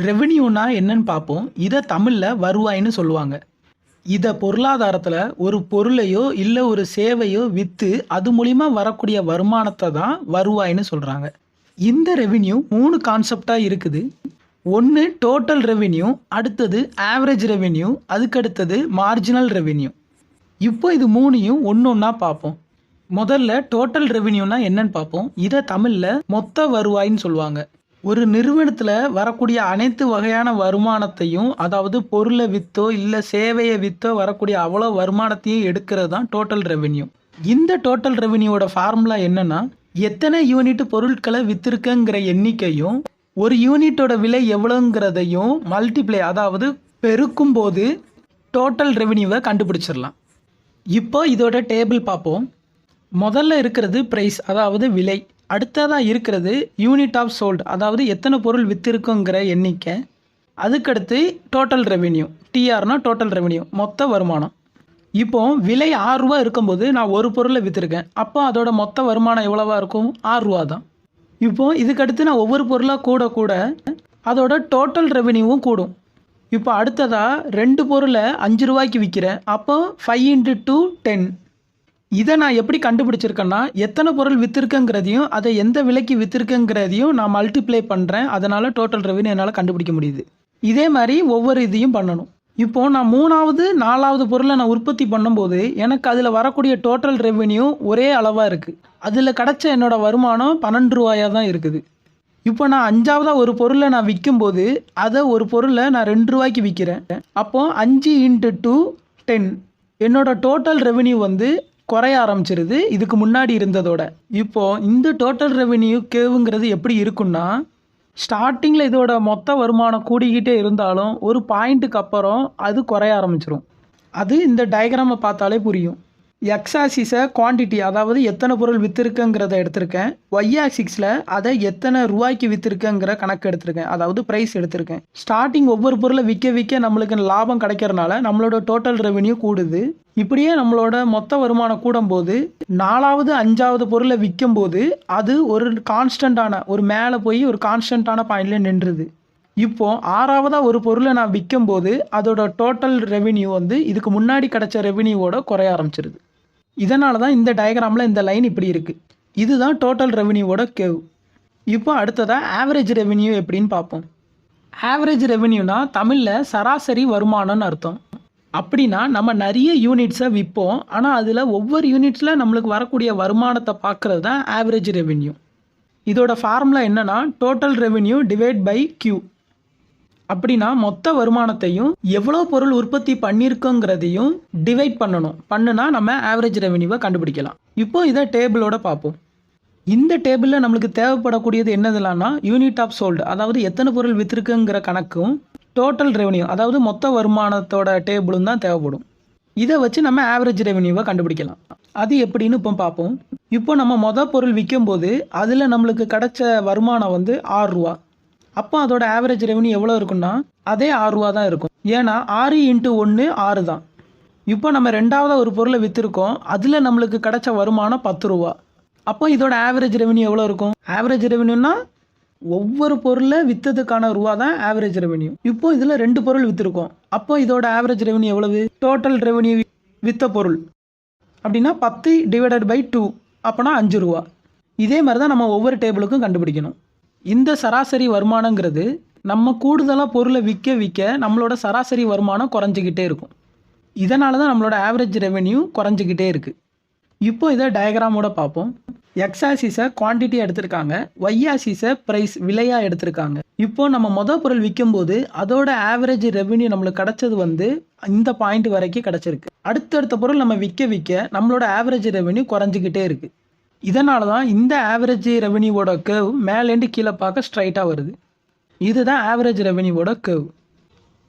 ரெவென்யூனா என்னன்னு பார்ப்போம். இத தமிழ்ல வருவாய்ன்னு சொல்லுவாங்க. இத பொருளாதாரத்துல ஒரு பொருளையோ, இல்ல ஒரு சேவையோ வித்து, அது மூலியமா வரக்கூடிய வருமானத்த தான் வருவாய்ன்னு சொல்றாங்க. இந்த ரெவென்யூ 3 கான்செப்ட்டா இருக்குது. ஒண்ணு டோட்டல் ரெவென்யூ, அடுத்தது ஆவரேஜ் ரெவென்யூ, அதுக்கடுத்தது மார்ஜினல் ரெவென்யூ. இப்போ இது 3யும் ஒண்ணொண்ணா பார்ப்போம். முதல்ல டோட்டல் ரெவென்யூனா என்னன்னு பார்ப்போம். இத தமிழ்ல மொத்த வருவாய்ன்னு சொல்லுவாங்க. ஒரு நிறுவனத்துல வரக்கூடிய அனைத்து வகையான வருமானத்தையும், அதாவது பொருளை வித்தோ இல்ல சேவையை வித்தோ வரக்கூடிய அவ்வளோ வருமானத்தையும் எடுக்கிறது தான் டோட்டல் ரெவென்யூ. இந்த டோட்டல் ரெவென்யூவோட ஃபார்முலா என்னன்னா, எத்தனை யூனிட் பொருட்களை வித்திருக்கங்கிற எண்ணிக்கையும் ஒரு யூனிட்டோட விலை எவ்வளோங்கிறதையும் மல்டிப்ளை, அதாவது பெருக்கும் போது டோட்டல் ரெவென்யூவை கண்டுபிடிச்சிடலாம். இப்போ இதோட டேபிள் பார்ப்போம். முதல்ல இருக்கிறது பிரைஸ், அதாவது விலை. அடுத்ததா இருக்கிறது யூனிட் ஆஃப் சோல்டு, அதாவது எத்தனை பொருள் வித்திருக்குங்கிற எண்ணிக்கை. அதுக்கடுத்து டோட்டல் ரெவென்யூ, டிஆர்னா டோட்டல் ரெவென்யூ, மொத்த வருமானம். இப்போ விலை ரூ. 6 இருக்கும்போது நான் ஒரு பொருளை வித்திருக்கேன். அப்போ அதோட மொத்த வருமானம் எவ்வளவா இருக்கும்? ரூ. 6 தான். இப்போ இதுக்கடுத்து நான் ஒவ்வொரு பொருளாக கூட கூட அதோட டோட்டல் ரெவென்யூவும் கூடும். இப்போ அடுத்ததா 2 பொருளை ரூ. 5க்கு விற்கிறேன். அப்போ 5 × 2 10. இதை நான் எப்படி கண்டுபிடிச்சிருக்கேன்னா, எத்தனை பொருள் வித்திருக்கங்கிறதையும் அதை எந்த விலைக்கு வித்திருக்கங்கிறதையும் நான் மல்டிப்ளை பண்ணுறேன். அதனால் டோட்டல் ரெவென்யூ என்னால் கண்டுபிடிக்க முடியுது. இதே மாதிரி ஒவ்வொரு இதையும் பண்ணணும். இப்போது நான் 3வது 4வது பொருளை நான் உற்பத்தி பண்ணும்போது எனக்கு அதில் வரக்கூடிய டோட்டல் ரெவென்யூ ஒரே அளவாக இருக்குது. அதில் கிடச்ச என்னோட வருமானம் ரூ. 12 தான் இருக்குது. இப்போ நான் 5வது ஒரு பொருளை நான் விற்கும்போது அதை ஒரு பொருளை நான் ரூ. 2க்கு விற்கிறேன். அப்போது 5 × 2 10. என்னோட டோட்டல் ரெவென்யூ வந்து குறைய ஆரம்பிச்சிருது இதுக்கு முன்னாடி இருந்ததோட. இப்போ இந்த டோட்டல் ரெவென்யூ கேவுங்கிறது எப்படி இருக்குன்னா, ஸ்டார்டிங்கில் இதோட மொத்த வருமானம் கூடிக்கிட்டே இருந்தாலும் ஒரு பாயிண்ட்டுக்கு அப்புறம் அது குறைய ஆரம்பிச்சிரும். அது இந்த டயக்ராமை பார்த்தாலே புரியும். எக்ஸ் ஆக்சிஸை குவான்டிட்டி, அதாவது எத்தனை பொருள் வித்திருக்குங்கிறத எடுத்திருக்கேன். ஒய் ஆக்சிஸில் அதை எத்தனை ரூபாய்க்கு வித்திருக்குங்கிற கணக்கு எடுத்திருக்கேன், அதாவது ப்ரைஸ் எடுத்திருக்கேன். ஸ்டார்டிங் ஒவ்வொரு பொருளை விற்க நம்மளுக்கு லாபம் கிடைக்கிறதுனால நம்மளோட டோட்டல் ரெவென்யூ கூடுது. இப்படியே நம்மளோட மொத்த வருமானம் கூடும்போது 4வது 5வது பொருளை விற்கும்போது அது ஒரு கான்ஸ்டண்ட்டான, ஒரு மேலே போய் ஒரு கான்ஸ்டண்ட்டான பாயிண்ட்ல நின்றுது. இப்போ 6வதாக ஒரு பொருளை நான் விற்கும்போது அதோட டோட்டல் ரெவென்யூ வந்து இதுக்கு முன்னாடி கிடைச்ச ரெவென்யூவோட குறைய ஆரம்பிச்சிருது. இதனால தான் இந்த டயக்ராமில் இந்த லைன் இப்படி இருக்குது. இதுதான் டோட்டல் ரெவென்யூவோட கேவ். இப்போ அடுத்ததாக ஆவரேஜ் ரெவென்யூ எப்படின்னு பார்ப்போம். ஆவரேஜ் ரெவென்யூனா தமிழில் சராசரி வருமானம்னு அர்த்தம். அப்படின்னா நம்ம நிறைய யூனிட்ஸை விற்போம், ஆனால் அதில் ஒவ்வொரு யூனிட்ஸில் நம்மளுக்கு வரக்கூடிய வருமானத்தை பார்க்குறது தான் ஆவரேஜ் ரெவென்யூ. இதோட ஃபார்முலா என்னன்னா, total revenue divide by Q. அப்படின்னா மொத்த வருமானத்தையும் எவ்வளோ பொருள் உற்பத்தி பண்ணியிருக்கோங்கிறதையும் டிவைட் பண்ணுனா நம்ம ஆவரேஜ் ரெவென்யூவை கண்டுபிடிக்கலாம். இப்போ இதை டேபிளோட பார்ப்போம். இந்த டேபிளில் நம்மளுக்கு தேவைப்படக்கூடியது என்னதுலான்னா, யூனிட் ஆஃப் சோல்டு, அதாவது எத்தனை பொருள் வித்திருக்குங்கிற கணக்கும், டோட்டல் ரெவென்யூ, அதாவது மொத்த வருமானத்தோட டேபிளும் தான் தேவைப்படும். இதை வச்சு நம்ம ஆவரேஜ் ரெவென்யூவை கண்டுபிடிக்கலாம். அது எப்படின்னு இப்போ பார்ப்போம். இப்போ நம்ம மொதல் பொருள் விற்கும்போது அதில் நம்மளுக்கு கிடைச்ச வருமானம் வந்து ரூ. 6. அப்போ அதோட ஆவரேஜ் ரெவென்யூ எவ்வளோ இருக்குன்னா, அதே ரூ. 6 தான் இருக்கும். ஏன்னா 6 × 1 6 தான். இப்போ நம்ம 2வது ஒரு பொருளை விற்றுருக்கோம், அதில் நம்மளுக்கு கிடைச்ச வருமானம் ரூ. 10. அப்போ இதோட ஆவரேஜ் ரெவென்யூ எவ்வளோ இருக்கும்? ஆவரேஜ் ரெவென்யூனா ஒவ்வொரு பொருளை விற்றதுக்கான ரூபா தான் ஆவரேஜ் ரெவென்யூ. இப்போ இதில் 2 பொருள் விற்றுருக்கோம். அப்போ இதோட ஆவரேஜ் ரெவென்யூ எவ்வளவு? டோட்டல் ரெவென்யூ விற்ற பொருள் அப்படின்னா 10 ÷ 2, அப்போனா ரூ. 5. இதே மாதிரி தான் நம்ம ஒவ்வொரு டேபிளுக்கும் கண்டுபிடிக்கணும். இந்த சராசரி வருமானங்கிறது நம்ம கூடுதலாக பொருளை விற்க நம்மளோட சராசரி வருமானம் குறைஞ்சிக்கிட்டே இருக்கும். இதனால தான் நம்மளோட ஆவரேஜ் ரெவென்யூ குறைஞ்சிக்கிட்டே இருக்குது. இப்போ இதை டயக்ராமோட பார்ப்போம். எக்ஸ் ஆக்சிஸை குவான்டிட்டி எடுத்திருக்காங்க, ஒய் ஆக்சிஸை ப்ரைஸ் விலையாக எடுத்திருக்காங்க. இப்போ நம்ம மொதல் பொருள் விற்கும்போது அதோட ஆவரேஜ் ரெவென்யூ நம்மளுக்கு கிடைச்சது வந்து இந்த பாயிண்ட் வரைக்கும் கிடச்சிருக்கு. அடுத்தடுத்த பொருள் நம்ம விற்க நம்மளோட ஆவரேஜ் ரெவென்யூ குறைஞ்சிக்கிட்டே இருக்குது. இதனால தான் இந்த ஆவரேஜ் ரெவென்யூவோட கர்வ் மேலேருந்து கீழே பார்க்க ஸ்ட்ரைட்டாக வருது. இதுதான் ஆவரேஜ் ரெவென்யூவோட கர்வ்.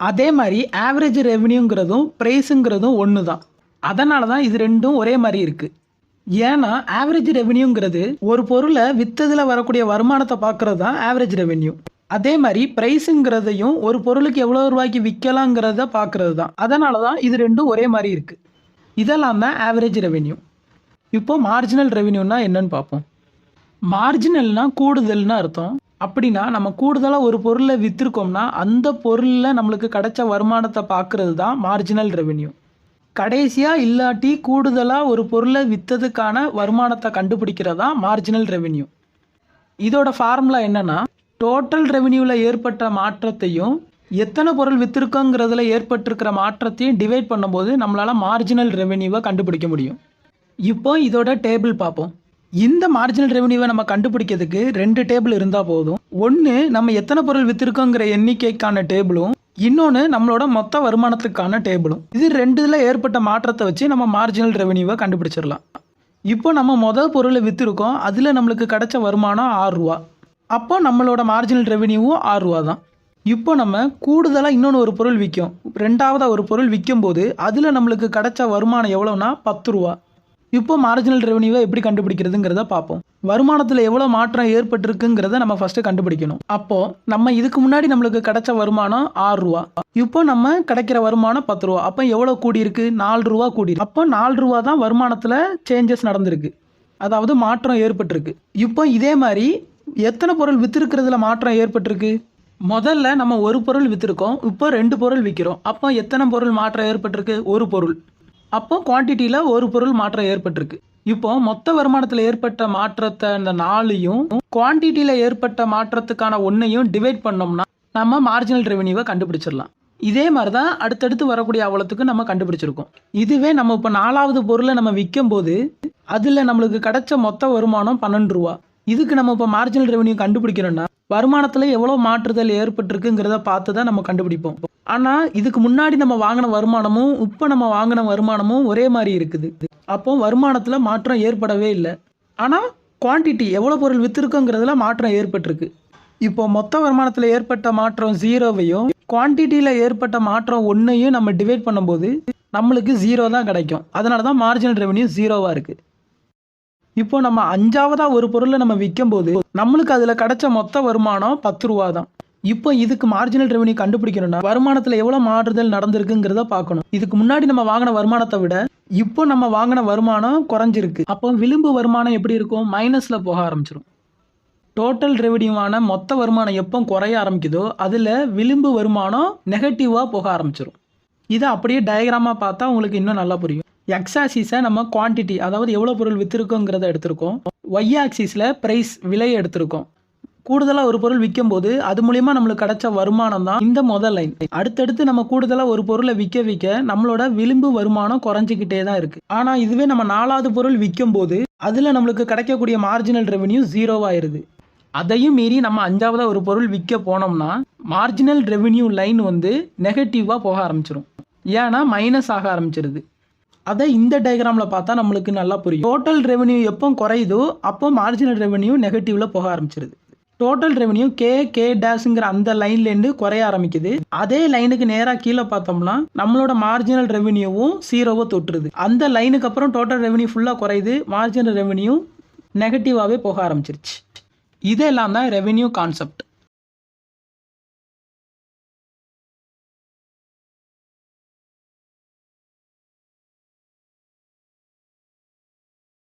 அதே மாதிரி ஆவரேஜ் ரெவென்யூங்கிறதும் ப்ரைஸுங்கிறதும் ஒன்று தான். அதனால தான் இது ரெண்டும் ஒரே மாதிரி இருக்குது. ஏன்னா ஆவரேஜ் ரெவென்யூங்கிறது ஒரு பொருளை விற்றதில் வரக்கூடிய வருமானத்தை பார்க்குறது தான் ஆவரேஜ் ரெவென்யூ. அதே மாதிரி ப்ரைஸுங்கிறதையும் ஒரு பொருளுக்கு எவ்வளோ ரூபாய்க்கு விற்கலாங்கிறத பார்க்குறது தான். அதனால தான் இது ரெண்டும் ஒரே மாதிரி இருக்குது. இதெல்லாம் தான் ஆவரேஜ் ரெவென்யூ. இப்போ மார்ஜினல் ரெவென்யூனா என்னன்னு பார்ப்போம். மார்ஜினல்னா கூடுதல்னு அர்த்தம். அப்படின்னா நம்ம கூடுதலாக ஒரு பொருளை விற்றுருக்கோம்னா அந்த பொருளில் நம்மளுக்கு கிடைச்ச வருமானத்தை பார்க்குறது தான் மார்ஜினல் ரெவென்யூ. கடைசியாக இல்லாட்டி கூடுதலாக ஒரு பொருளை விற்றதுக்கான வருமானத்தை கண்டுபிடிக்கிறதா மார்ஜினல் ரெவென்யூ. இதோட ஃபார்முலா என்னன்னா, டோட்டல் ரெவென்யூவில் ஏற்பட்ட மாற்றத்தையும் எத்தனை பொருள் விற்றுருக்கோங்கிறதுல ஏற்பட்டிருக்கிற மாற்றத்தையும் டிவைட் பண்ணும்போது நம்மளால் மார்ஜினல் ரெவென்யூவை கண்டுபிடிக்க முடியும். இப்போ இதோட டேபிள் பார்ப்போம். இந்த மார்ஜினல் ரெவென்யூவை நம்ம கண்டுபிடிக்கிறதுக்கு 2 டேபிள் இருந்தால் போதும். ஒன்று நம்ம எத்தனை பொருள் விற்றுருக்கோங்கிற எண்ணிக்கைக்கான டேபிளும், இன்னொன்று நம்மளோட மொத்த வருமானத்துக்கான டேபிளும். இது 2ல் ஏற்பட்ட மாற்றத்தை வச்சு நம்ம மார்ஜினல் ரெவென்யூவை கண்டுபிடிச்சிடலாம். இப்போ நம்ம மொதல் பொருளை விற்றுருக்கோம், அதில் நம்மளுக்கு கிடைச்ச வருமானம் 6 ரூபா. அப்போ நம்மளோட மார்ஜினல் ரெவென்யூவும் 6 ரூபா தான். இப்போ நம்ம கூடுதலாக இன்னொன்று ஒரு பொருள் விற்கும், ரெண்டாவதாக ஒரு பொருள் விற்கும் போது அதில் நம்மளுக்கு கிடைச்ச வருமானம் எவ்வளோனா 10 ரூபா. இப்போ மார்ஜினல் ரெவென்யூவை எப்படி கண்டுபிடிக்கிறதுங்கிறத பார்ப்போம். வருமானத்தில் எவ்வளோ மாற்றம் ஏற்பட்டிருக்குங்கிறத நம்ம ஃபஸ்ட்டு கண்டுபிடிக்கணும். அப்போது நம்ம இதுக்கு முன்னாடி நம்மளுக்கு கிடைச்ச வருமானம் 6 ரூபா. இப்போ நம்ம கிடைக்கிற வருமானம் 10 ரூபா. அப்போ எவ்வளோ கூடியிருக்கு? 4 ரூபா கூடியிருக்கு. அப்போ 4 ரூபா தான் வருமானத்தில் சேஞ்சஸ் நடந்திருக்கு, அதாவது மாற்றம் ஏற்பட்டிருக்கு. இப்போ இதே மாதிரி எத்தனை பொருள் விற்றுருக்கிறதுல மாற்றம் ஏற்பட்டிருக்கு? முதல்ல நம்ம ஒரு பொருள் விற்றுருக்கோம், இப்போ 2 பொருள் விற்கிறோம். அப்போ எத்தனை பொருள் மாற்றம் ஏற்பட்டிருக்கு? ஒரு பொருள். அப்போ குவான்டிட்டியில் ஒரு பொருள் மாற்றம் ஏற்பட்டிருக்கு. இப்போ மொத்த வருமானத்தில் ஏற்பட்ட மாற்றத்தை அந்த 4ஐயும் குவான்டிட்டியில் ஏற்பட்ட மாற்றத்துக்கான 1ஐயும் டிவைட் பண்ணோம்னா நம்ம மார்ஜினல் ரெவென்யூவை கண்டுபிடிச்சிடலாம். இதே மாதிரி தான் அடுத்தடுத்து வரக்கூடிய அவ்வளோத்துக்கு நம்ம கண்டுபிடிச்சிருக்கோம். இதுவே நம்ம இப்போ 4வது பொருளை நம்ம விற்கும் போது அதில் நம்மளுக்கு கிடைச்ச மொத்த வருமானம் 12 ரூபா. இதுக்கு நம்ம இப்போ மார்ஜினல் ரெவென்யூ கண்டுபிடிக்கிறோன்னா வருமானத்தில் எவ்வளோ மாற்றுதல் ஏற்பட்டிருக்குங்கிறத பார்த்து தான் நம்ம கண்டுபிடிப்போம். ஆனால் இதுக்கு முன்னாடி நம்ம வாங்கின வருமானமும் இப்போ நம்ம வாங்கின வருமானமும் ஒரே மாதிரி இருக்குது. அப்போ வருமானத்தில் மாற்றம் ஏற்படவே இல்லை. ஆனால் குவான்டிட்டி எவ்வளோ பொருள் விற்றுருக்குங்கிறதுல மாற்றம் ஏற்பட்டிருக்கு. இப்போ மொத்த வருமானத்தில் ஏற்பட்ட மாற்றம் 0வையும் குவான்டிட்டியில் ஏற்பட்ட மாற்றம் 1ஐயும் நம்ம டிவைட் பண்ணும்போது நம்மளுக்கு 0 தான் கிடைக்கும். அதனால தான் மார்ஜினல் ரெவென்யூ 0வாக இருக்குது. இப்போ நம்ம 5வதாக ஒரு பொருளை நம்ம விற்கும் போது நம்மளுக்கு அதில் கிடைச்ச மொத்த வருமானம் 10 ரூபா தான். இப்போ இதுக்கு மார்ஜினல் ரெவென்யூ கண்டுபிடிக்கணும்னா வருமானத்தில் எவ்வளோ மாறுதல் நடந்திருக்குங்கிறத பார்க்கணும். இதுக்கு முன்னாடி நம்ம வாங்கின வருமானத்தை விட இப்போ நம்ம வாங்கின வருமானம் குறைஞ்சிருக்கு. அப்போ விளிம்பு வருமானம் எப்படி இருக்கும்? மைனஸில் போக ஆரம்பிச்சிடும். டோட்டல் ரெவென்யூவான மொத்த வருமானம் எப்போ குறைய ஆரம்பிக்குதோ அதில் விளிம்பு வருமானம் நெகட்டிவாக போக ஆரம்பிச்சிடும். இதை அப்படியே டயக்ராமாக பார்த்தா உங்களுக்கு இன்னும் நல்லா புரியும். எக்ஸ் ஆக்சிஸை நம்ம குவான்டிட்டி, அதாவது எவ்வளோ பொருள் விற்றுருக்கோங்கிறத எடுத்திருக்கோம். ஒய் ஆக்சிஸில் ப்ரைஸ், விலையை எடுத்திருக்கோம். கூடுதலாக ஒரு பொருள் விற்கும் போது அது மூலிமா நம்மளுக்கு கிடைச்ச வருமானம் தான் இந்த முதல் லைன். அடுத்தடுத்து நம்ம கூடுதலாக ஒரு பொருளை விற்க நம்மளோட விளிம்பு வருமானம் குறைஞ்சிக்கிட்டே தான் இருக்குது. ஆனால் இதுவே நம்ம 4வது பொருள் விற்கும் போது அதில் நம்மளுக்கு கிடைக்கக்கூடிய மார்ஜினல் ரெவென்யூ 0வாயிருது. அதையும் மீறி நம்ம 5வதாக ஒரு பொருள் விற்க போனோம்னா மார்ஜினல் ரெவென்யூ லைன் வந்து நெகட்டிவாக போக ஆரம்பிச்சிடும். ஏன்னா மைனஸ் ஆக ஆரம்பிச்சிருது. அதை இந்த டயக்ராமில் பார்த்தா நம்மளுக்கு நல்லா புரியும். டோட்டல் ரெவென்யூ எப்போ குறையுதோ அப்போ மார்ஜினல் ரெவென்யூ நெகட்டிவில் போக ஆரம்பிச்சிருது. டோட்டல் ரெவென்யூ கே டேஷுங்கிற அந்த லைன்லேருந்து குறைய ஆரம்பிக்குது. அதே லைனுக்கு நேராக கீழே பார்த்தோம்னா நம்மளோட மார்ஜினல் ரெவென்யூவும் 0வை தொட்டுருது. அந்த லைனுக்கு அப்புறம் டோட்டல் ரெவென்யூ ஃபுல்லாக குறையுது, மார்ஜினல் ரெவென்யூ நெகட்டிவாகவே போக ஆரம்பிச்சிருச்சு. இதெல்லாம் தான் ரெவென்யூ கான்செப்ட்.